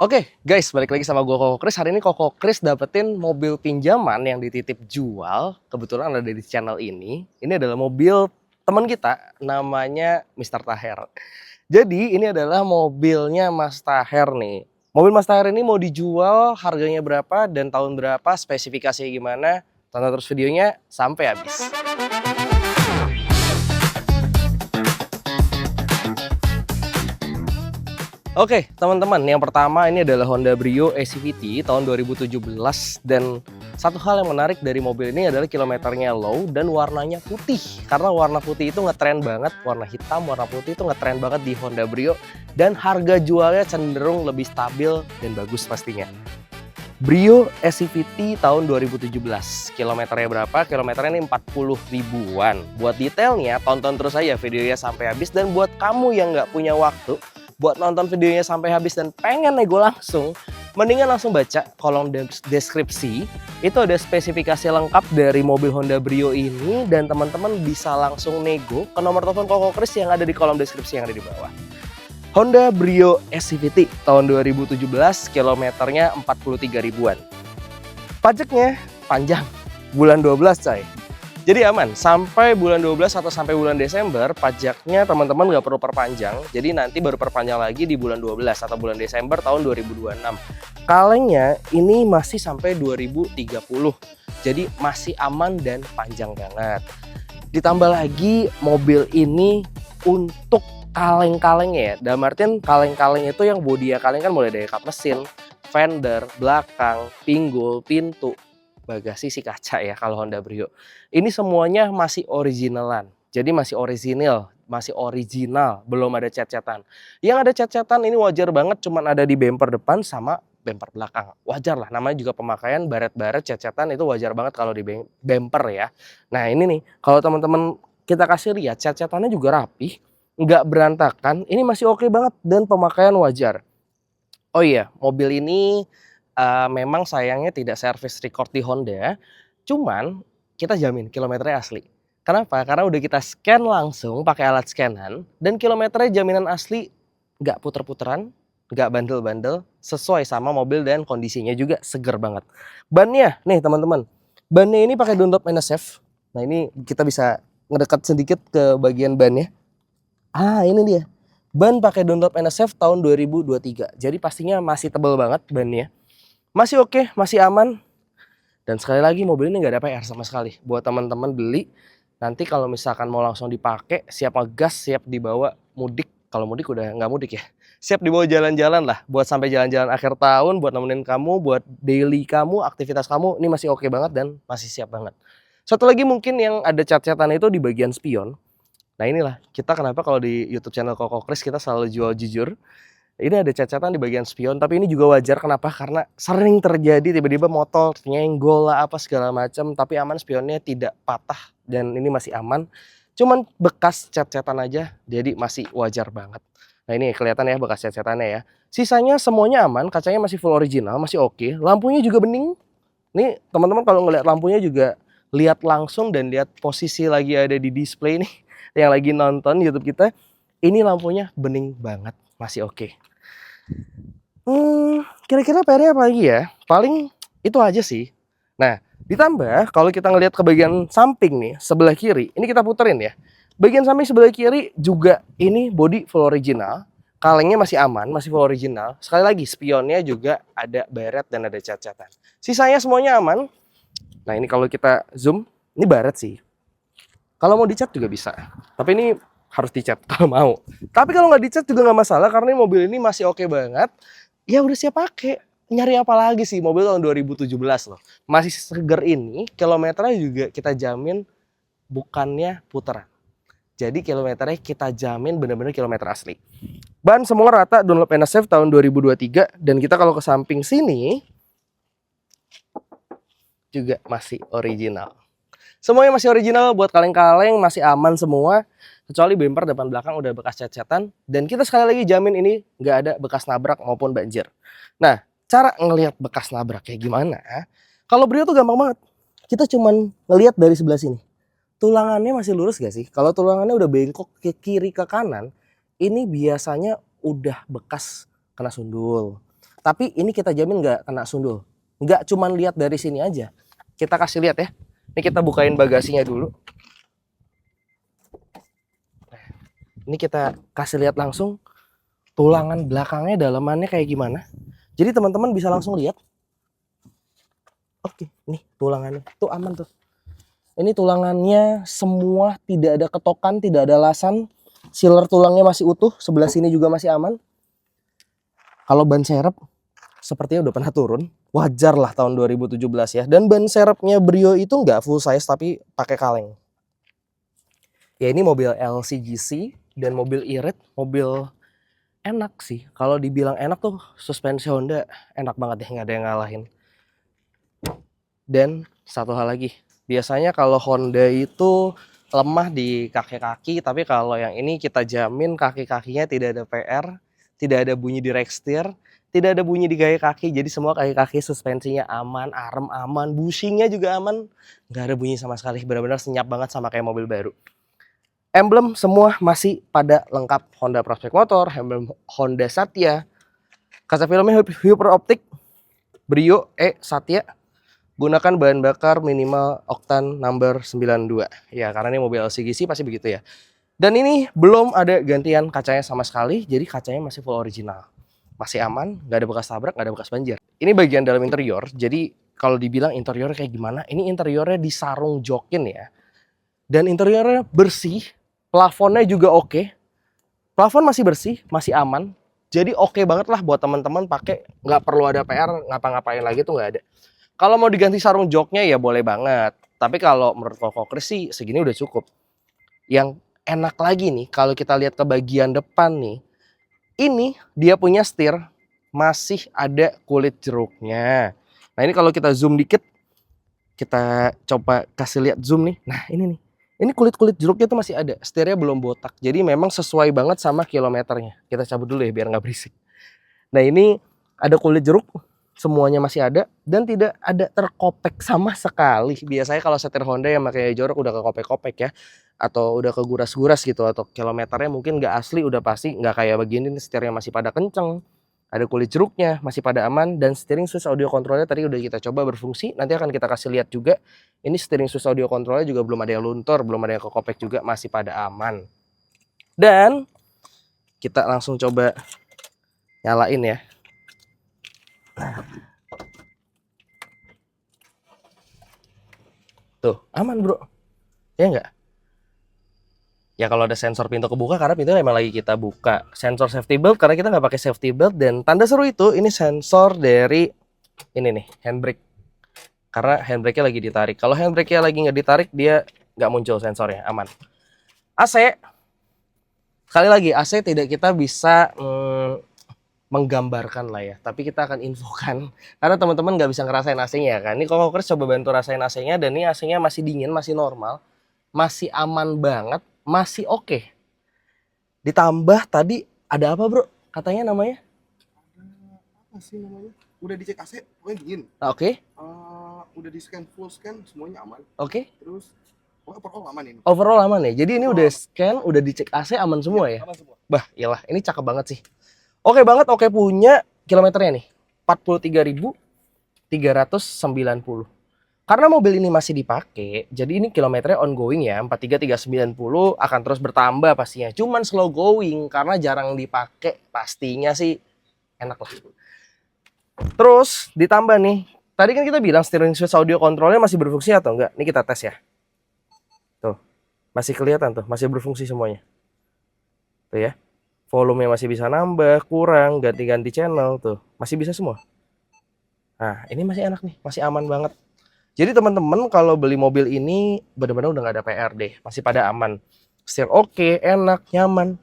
Oke guys, balik lagi sama gue Koko Kris. Hari ini Koko Kris dapetin mobil pinjaman yang dititip jual. Kebetulan ada di channel ini. Ini adalah mobil teman kita, namanya Mr. Taher. Jadi ini adalah mobilnya Mas Taher nih. Mobil Mas Taher ini mau dijual, harganya berapa dan tahun berapa, spesifikasinya gimana. Tonton terus videonya sampai habis. Oke, teman-teman, yang pertama ini adalah Honda Brio SCVT tahun 2017 dan satu hal yang menarik dari mobil ini adalah kilometernya low dan warnanya putih. Karena warna putih itu ngetren banget, warna hitam, warna putih itu ngetren banget di Honda Brio dan harga jualnya cenderung lebih stabil dan bagus pastinya. Brio SCVT tahun 2017, kilometernya berapa? Kilometernya ini 40 ribuan. Buat detailnya, tonton terus aja videonya sampai habis dan buat kamu yang nggak punya waktu buat nonton videonya sampai habis dan pengen nego langsung, mendingan langsung baca kolom deskripsi. Itu ada spesifikasi lengkap dari mobil Honda Brio ini dan teman-teman bisa langsung nego ke nomor telepon Koko Kris yang ada di kolom deskripsi yang ada di bawah. Honda Brio SCVT tahun 2017, kilometernya 43 ribuan. Pajaknya panjang, bulan 12 coy. Jadi aman, sampai bulan 12 atau sampai bulan Desember, pajaknya teman-teman nggak perlu perpanjang. Jadi nanti baru perpanjang lagi di bulan 12 atau bulan Desember tahun 2026. Kalengnya ini masih sampai 2030. Jadi masih aman dan panjang banget. Ditambah lagi mobil ini untuk kaleng-kalengnya ya. Dalam artian kaleng-kaleng itu yang bodi ya kaleng kan mulai dari kap mesin, fender, belakang, pinggul, pintu, bagasi si kaca ya kalau Honda Brio. Ini semuanya masih originalan. Jadi masih original, belum ada cat-catan. Yang ada cat-catan ini wajar banget cuman ada di bumper depan sama bumper belakang. Wajar lah, namanya juga pemakaian baret-baret cat-catan itu wajar banget kalau di bumper ya. Nah, ini nih, kalau teman-teman kita kasih lihat cat-catannya juga rapih, nggak berantakan. Ini masih oke banget dan pemakaian wajar. Oh iya, mobil ini memang sayangnya tidak service record di Honda, cuman kita jamin kilometernya asli. Kenapa? Karena udah kita scan langsung pakai alat scanan dan kilometernya jaminan asli, nggak puter-puteran, nggak bandel-bandel, sesuai sama mobil dan kondisinya juga seger banget. Bannya nih teman-teman, bannya ini pakai Dunlop NSF. Nah ini kita bisa ngedekat sedikit ke bagian bannya. Ah ini dia, ban pakai Dunlop NSF tahun 2023. Jadi pastinya masih tebal banget bannya. Masih oke, masih aman. Dan sekali lagi mobil ini nggak ada PR sama sekali. Buat teman-teman beli, nanti kalau misalkan mau langsung dipakai, siap ngegas, siap dibawa mudik. Kalau mudik udah nggak mudik ya. Siap dibawa jalan-jalan lah. Buat sampai jalan-jalan akhir tahun, buat nemenin kamu, buat daily kamu, aktivitas kamu. Ini masih oke banget dan masih siap banget. Satu lagi mungkin yang ada cat-catan itu di bagian spion. Nah inilah, kita kenapa kalau di YouTube channel Koko Kris kita selalu jual jujur. Ini ada cat-catan di bagian spion, tapi ini juga wajar. Kenapa? Karena sering terjadi tiba-tiba motor nyenggol lah apa segala macam, tapi aman spionnya tidak patah dan ini masih aman. Cuman bekas cat-catan aja, jadi masih wajar banget. Nah ini kelihatan ya bekas cat-catannya ya. Sisanya semuanya aman, kacanya masih full original, masih oke. Lampunya juga bening. Nih teman-teman kalau ngeliat lampunya juga lihat langsung dan lihat posisi lagi ada di display nih yang lagi nonton YouTube kita. Ini lampunya bening banget, masih oke. Kira-kira PR-nya apa lagi ya? Paling itu aja sih. Nah, ditambah kalau kita ngelihat ke bagian samping nih, sebelah kiri, ini kita puterin ya. Bagian samping sebelah kiri juga ini body full original, kalengnya masih aman, masih full original. Sekali lagi, spionnya juga ada baret dan ada cat-catan. Sisanya semuanya aman. Nah, ini kalau kita zoom, ini baret sih. Kalau mau dicat juga bisa. Tapi ini harus dicat kalau mau. Tapi kalau nggak dicat juga nggak masalah karena mobil ini masih oke banget. Ya udah siap pakai. Nyari apa lagi sih mobil tahun 2017 loh. Masih seger ini, kilometernya juga kita jamin bukannya putaran. Jadi kilometernya kita jamin bener-bener kilometer asli. Ban semua rata Dunlop NSF tahun 2023 dan kita kalau ke samping sini juga masih original. Semuanya masih original, buat kaleng-kaleng masih aman semua. Kecuali bumper depan belakang udah bekas cat-catan. Dan kita sekali lagi jamin ini nggak ada bekas nabrak maupun banjir. Nah, cara ngelihat bekas nabrak kayak gimana? Kalau Brio tuh gampang banget. Kita cuman ngelihat dari sebelah sini. Tulangannya masih lurus gak sih? Kalau tulangannya udah bengkok ke kiri ke kanan, ini biasanya udah bekas kena sundul. Tapi ini kita jamin nggak kena sundul. Nggak cuman lihat dari sini aja. Kita kasih lihat ya. Ini kita bukain bagasinya dulu. Ini kita kasih lihat langsung tulangan belakangnya dalamannya kayak gimana. Jadi teman-teman bisa langsung lihat. Oke, nih tulangannya. Tuh aman tuh. Ini tulangannya semua tidak ada ketokan, tidak ada lasan. Sealer tulangnya masih utuh, sebelah sini juga masih aman. Kalau ban serep sepertinya udah pernah turun. Wajar lah tahun 2017 ya. Dan ban serepnya Brio itu nggak full size tapi pakai kaleng. Ya ini mobil LCGC dan mobil irit, mobil enak sih. Kalau dibilang enak tuh suspensi Honda enak banget deh, nggak ada yang ngalahin. Dan satu hal lagi, biasanya kalau Honda itu lemah di kaki-kaki, tapi kalau yang ini kita jamin kaki-kakinya tidak ada PR, tidak ada bunyi di rack steer, tidak ada bunyi di gaya kaki, jadi semua kaki-kaki suspensinya aman, arm aman, bushingnya juga aman, nggak ada bunyi sama sekali, benar-benar senyap banget sama kayak mobil baru. Emblem semua masih pada lengkap, Honda Prospect Motor, emblem Honda Satya, kaca filmnya Hyper Optic, Brio Satya. Gunakan bahan bakar minimal oktan number 92. Ya, karena ini mobil LCGC pasti begitu ya. Dan ini belum ada gantian kacanya sama sekali, jadi kacanya masih full original. Masih aman, nggak ada bekas tabrak, nggak ada bekas banjir. Ini bagian dalam interior, jadi kalau dibilang interiornya kayak gimana, ini interiornya disarung jokin ya. Dan interiornya bersih, plafonnya juga oke. Plafon masih bersih, masih aman. Jadi oke banget lah buat teman-teman pakai, nggak perlu ada PR, ngapa-ngapain lagi tuh nggak ada. Kalau mau diganti sarung joknya ya boleh banget. Tapi kalau menurut Koko Kris sih segini udah cukup. Yang enak lagi nih kalau kita lihat ke bagian depan nih. Ini dia punya setir masih ada kulit jeruknya. Nah ini kalau kita zoom dikit. Kita coba kasih lihat zoom nih. Nah ini nih. Ini kulit-kulit jeruknya tuh masih ada. Setirnya belum botak. Jadi memang sesuai banget sama kilometernya. Kita cabut dulu ya biar nggak berisik. Nah ini ada kulit jeruk. Semuanya masih ada dan tidak ada terkopek sama sekali. Biasanya kalau setir Honda yang pakai jorok udah kekopek-kopek ya, atau udah keguras-guras gitu, atau kilometernya mungkin nggak asli, udah pasti nggak kayak begini. Setirnya masih pada kenceng, ada kulit jeruknya, masih pada aman, dan steering switch audio controlnya tadi udah kita coba berfungsi. Nanti akan kita kasih lihat juga. Ini steering switch audio controlnya juga belum ada yang luntur, belum ada yang kekopek juga, masih pada aman. Dan kita langsung coba nyalain ya. Tuh, aman bro. Ya enggak? Ya kalau ada sensor pintu kebuka karena pintu emang lagi kita buka. Sensor safety belt karena kita nggak pakai safety belt. Dan tanda seru itu ini sensor dari ini nih, handbrake. Karena handbrake-nya lagi ditarik. Kalau handbrake-nya lagi nggak ditarik dia nggak muncul sensornya, aman. AC. Sekali lagi AC tidak kita bisa menggambarkan lah ya, tapi kita akan infokan karena teman-teman nggak bisa ngerasain AC-nya kan. Ini Koko Kris coba bantu rasain AC-nya dan ini AC-nya masih dingin, masih normal, masih aman banget, masih oke. Ditambah tadi ada apa bro? Katanya namanya? Apa sih namanya? Udah dicek AC, pokoknya dingin. Oke. Udah di scan, full scan, semuanya aman. Oke. Terus overall aman ini. Overall aman ya. Jadi ini udah scan, udah dicek AC aman semua ya? Aman semua. Bah, iyalah, ini cakep banget sih. Oke banget, oke punya kilometernya nih 43.390. Karena mobil ini masih dipakai, jadi ini kilometernya ongoing ya, 43.390 akan terus bertambah pastinya. Cuman slow going karena jarang dipakai, pastinya sih enak lah. Terus ditambah nih, tadi kan kita bilang steering switch audio controlnya masih berfungsi atau enggak? Ini kita tes ya. Tuh, masih kelihatan tuh, masih berfungsi semuanya. Tuh ya. Volume masih bisa nambah, kurang, ganti-ganti channel tuh. Masih bisa semua. Nah, ini masih enak nih, masih aman banget. Jadi teman-teman kalau beli mobil ini benar-benar udah nggak ada PR deh, masih pada aman. Setir oke, enak, nyaman.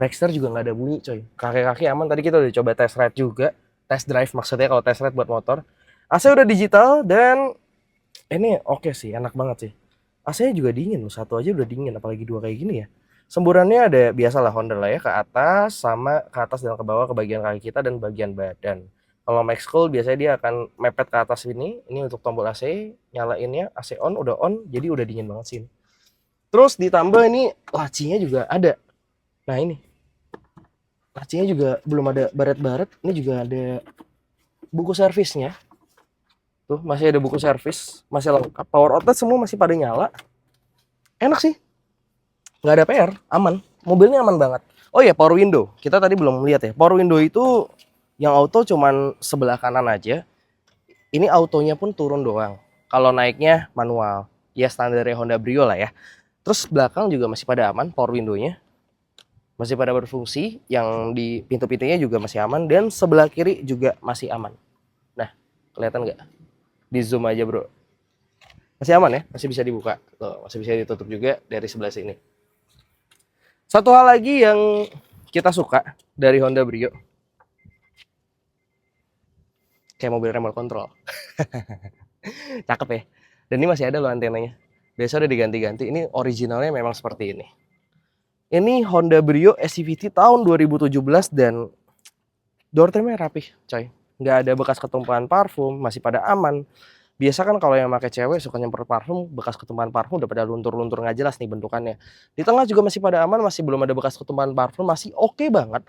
Rackster juga nggak ada bunyi coy. Kaki-kaki aman, tadi kita udah coba test ride juga. Test drive maksudnya kalau test ride buat motor. AC udah digital dan ini oke sih, enak banget sih. AC-nya juga dingin, satu aja udah dingin, apalagi dua kayak gini ya. Semburannya ada biasalah Honda lah ya, ke atas sama ke atas dan ke bawah ke bagian kaki kita dan bagian badan. Kalau Max Cool biasanya dia akan mepet ke atas ini untuk tombol AC, nyalainnya AC on, udah on, jadi udah dingin banget sih. Terus ditambah ini lacinya juga ada. Nah ini. lacinya juga belum ada baret-baret. Ini juga ada buku servisnya. Tuh, masih ada buku servis, masih lengkap. Power outlet semua masih pada nyala. Enak sih. Nggak ada PR, aman. Mobilnya aman banget. Oh iya, power window. Kita tadi belum lihat ya. Power window itu yang auto cuman sebelah kanan aja. Ini autonya pun turun doang. Kalau naiknya manual. Ya standarnya Honda Brio lah ya. Terus belakang juga masih pada aman power window-nya. Masih pada berfungsi. Yang di pintu-pintunya juga masih aman. Dan sebelah kiri juga masih aman. Nah, kelihatan nggak? Di zoom aja bro. Masih aman ya? Masih bisa dibuka. Tuh, masih bisa ditutup juga dari sebelah sini. Satu hal lagi yang kita suka dari Honda Brio. Kayak mobil remote control. Cakep ya. Dan ini masih ada loh antenanya. Biasa udah diganti-ganti. Ini originalnya memang seperti ini. Ini Honda Brio SCVT tahun 2017 dan door trimnya rapih coy. Nggak ada bekas ketumpahan parfum, masih pada aman. Biasa kan kalau yang pakai cewek suka nyemprot parfum, bekas ketumpahan parfum udah pada luntur-luntur nggak jelas nih bentukannya. Di tengah juga masih pada aman, masih belum ada bekas ketumpahan parfum, masih oke banget.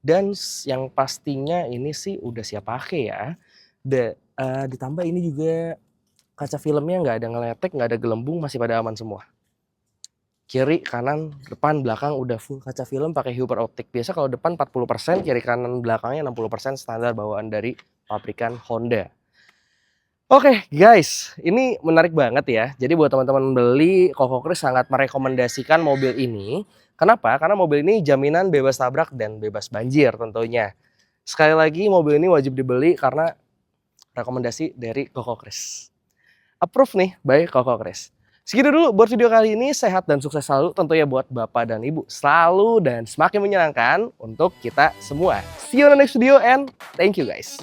Dan yang pastinya ini sih udah siap pakai ya. Ditambah ini juga kaca filmnya nggak ada ngeletek, nggak ada gelembung, masih pada aman semua. Kiri, kanan, depan, belakang udah full kaca film pakai Huber Optik. Biasa kalau depan 40%, kiri kanan belakangnya 60% standar bawaan dari pabrikan Honda. Oke guys, ini menarik banget ya. Jadi buat teman-teman beli, Koko Kris sangat merekomendasikan mobil ini. Kenapa? Karena mobil ini jaminan bebas tabrak dan bebas banjir tentunya. Sekali lagi mobil ini wajib dibeli karena rekomendasi dari Koko Kris. Approve nih by Koko Kris. Segitu dulu buat video kali ini. Sehat dan sukses selalu tentunya buat Bapak dan Ibu. Selalu dan semakin menyenangkan untuk kita semua. See you on the next video and thank you guys.